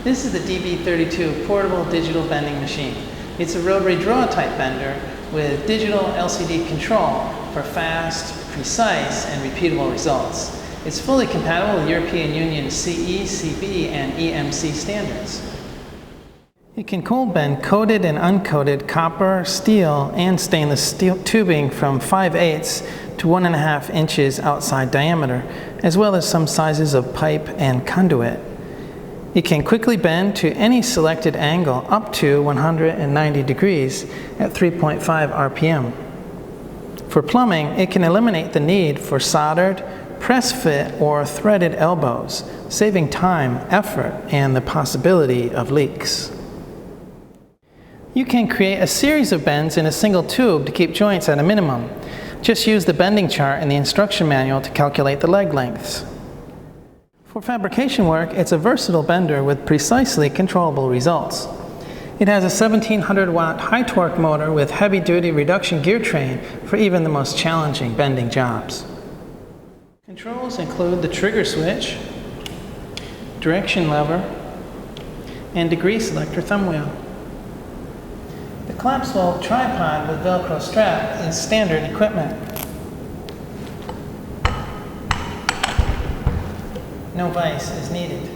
This is the DB32 portable digital bending machine. It's a rotary draw type bender with digital LCD control for fast, precise, and repeatable results. It's fully compatible with European Union CE, CB, and EMC standards. It can cold bend coated and uncoated copper, steel, and stainless steel tubing from 5/8 to 1.5 inches outside diameter, as well as some sizes of pipe and conduit. It can quickly bend to any selected angle up to 190 degrees at 3.5 RPM. For plumbing, it can eliminate the need for soldered, press fit, or threaded elbows, saving time, effort, and the possibility of leaks. You can create a series of bends in a single tube to keep joints at a minimum. Just use the bending chart in the instruction manual to calculate the leg lengths. For fabrication work, it's a versatile bender with precisely controllable results. It has a 1700 watt high torque motor with heavy duty reduction gear train for even the most challenging bending jobs. Controls include the trigger switch, direction lever, and degree selector thumb wheel. The collapsible tripod with Velcro strap is standard equipment. No vise is needed.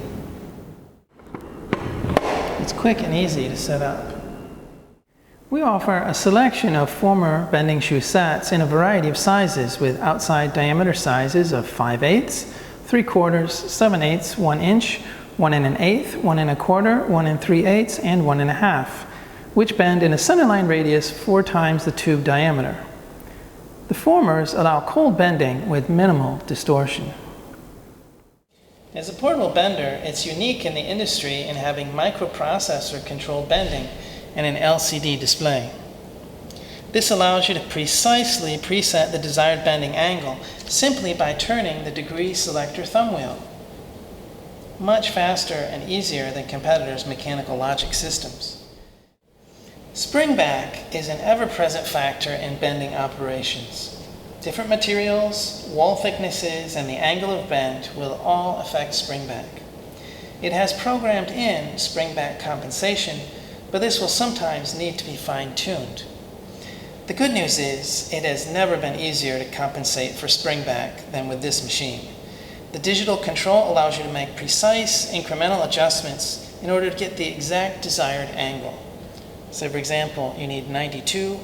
It's quick and easy to set up. We offer a selection of former bending shoe sets in a variety of sizes with outside diameter sizes of 5/8, 3/4, 7/8, 1 inch, 1 1/8, 1 1/4, 1 3/8, and 1 1/2, which bend in a centerline radius 4 times the tube diameter. The formers allow cold bending with minimal distortion. As a portable bender, it's unique in the industry in having microprocessor-controlled bending and an LCD display. This allows you to precisely preset the desired bending angle simply by turning the degree selector thumb wheel. Much faster and easier than competitors' mechanical logic systems. Springback is an ever-present factor in bending operations. Different materials, wall thicknesses, and the angle of bend will all affect springback. It has programmed in springback compensation, but this will sometimes need to be fine-tuned. The good news is it has never been easier to compensate for springback than with this machine. The digital control allows you to make precise incremental adjustments in order to get the exact desired angle. So for example, you need 92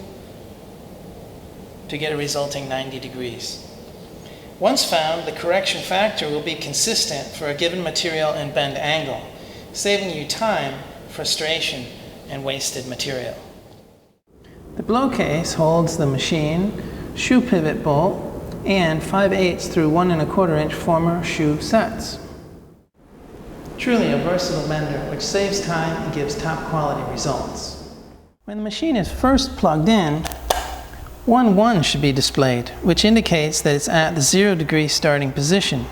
to get a resulting 90 degrees. Once found, the correction factor will be consistent for a given material and bend angle, saving you time, frustration, and wasted material. The blow case holds the machine, shoe pivot bolt, and 5/8 through 1 1/4 inch former shoe sets. Truly a versatile bender which saves time and gives top quality results. When the machine is first plugged in, 1-1 should be displayed, which indicates that it's at the 0 degree starting position.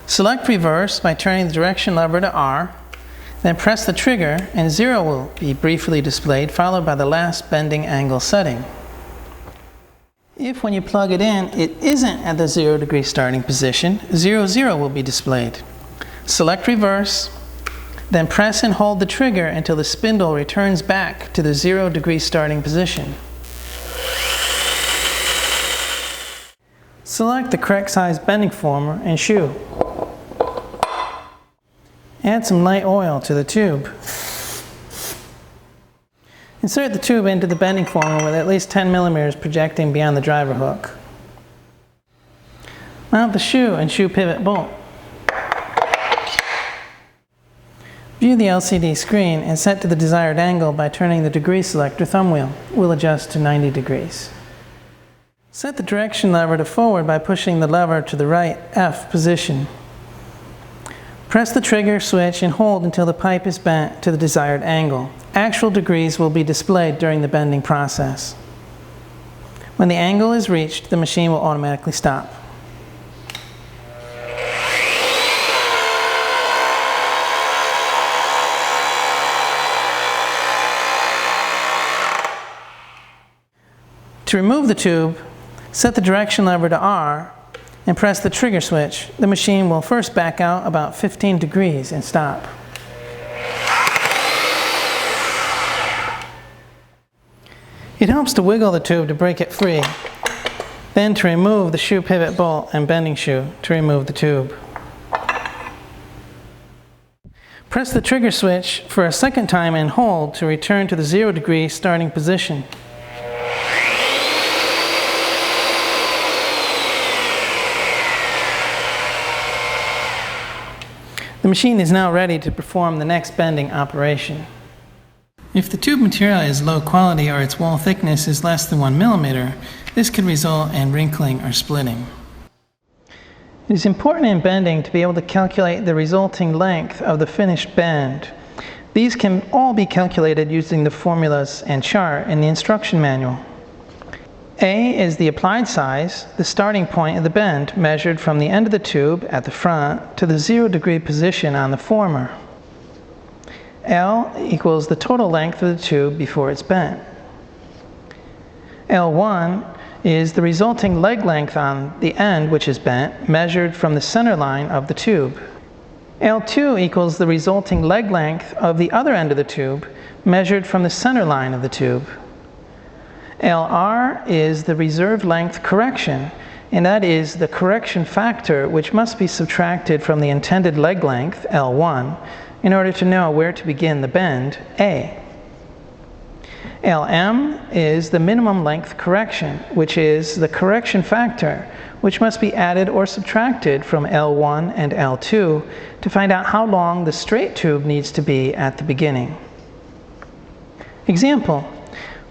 Select reverse by turning the direction lever to R, then press the trigger and 0 will be briefly displayed, followed by the last bending angle setting. If when you plug it in, it isn't at the 0 degree starting position, 0 will be displayed. Select reverse, then press and hold the trigger until the spindle returns back to the 0 degree starting position. Select the correct size bending former and shoe. Add some light oil to the tube. Insert the tube into the bending former with at least 10 millimeters projecting beyond the driver hook. Mount the shoe and shoe pivot bolt. View the LCD screen and set to the desired angle by turning the degree selector thumb wheel. We'll adjust to 90 degrees. Set the direction lever to forward by pushing the lever to the right F position. Press the trigger switch and hold until the pipe is bent to the desired angle. Actual degrees will be displayed during the bending process. When the angle is reached, the machine will automatically stop. To remove the tube, set the direction lever to R and press the trigger switch, the machine will first back out about 15 degrees and stop. It helps to wiggle the tube to break it free, then to remove the shoe pivot bolt and bending shoe to remove the tube. Press the trigger switch for a second time and hold to return to the 0 degree starting position. The machine is now ready to perform the next bending operation. If the tube material is low quality or its wall thickness is less than 1 millimeter, this could result in wrinkling or splitting. It is important in bending to be able to calculate the resulting length of the finished bend. These can all be calculated using the formulas and chart in the instruction manual. A is the applied size, the starting point of the bend measured from the end of the tube at the front to the 0 degree position on the former. L equals the total length of the tube before it's bent. L1 is the resulting leg length on the end which is bent, measured from the center line of the tube. L2 equals the resulting leg length of the other end of the tube, measured from the center line of the tube. LR is the reserved length correction, and that is the correction factor which must be subtracted from the intended leg length, L1, in order to know where to begin the bend, A. LM is the minimum length correction, which is the correction factor which must be added or subtracted from L1 and L2 to find out how long the straight tube needs to be at the beginning. Example: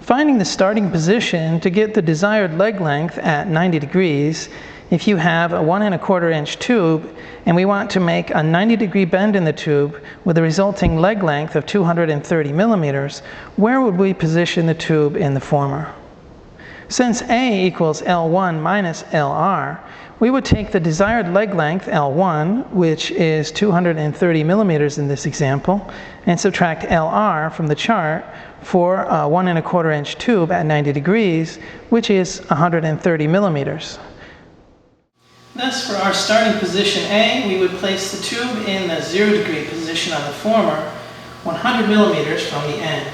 finding the starting position to get the desired leg length at 90 degrees. If you have a 1 1/4 inch tube and we want to make a 90 degree bend in the tube with a resulting leg length of 230 millimeters, where would we position the tube in the former? Since A equals L1 minus LR, we would take the desired leg length L1, which is 230 millimeters in this example, and subtract LR from the chart for a 1 1/4 inch tube at 90 degrees, which is 130 millimeters. Thus, for our starting position A, we would place the tube in the 0 degree position on the former, 100 millimeters from the end.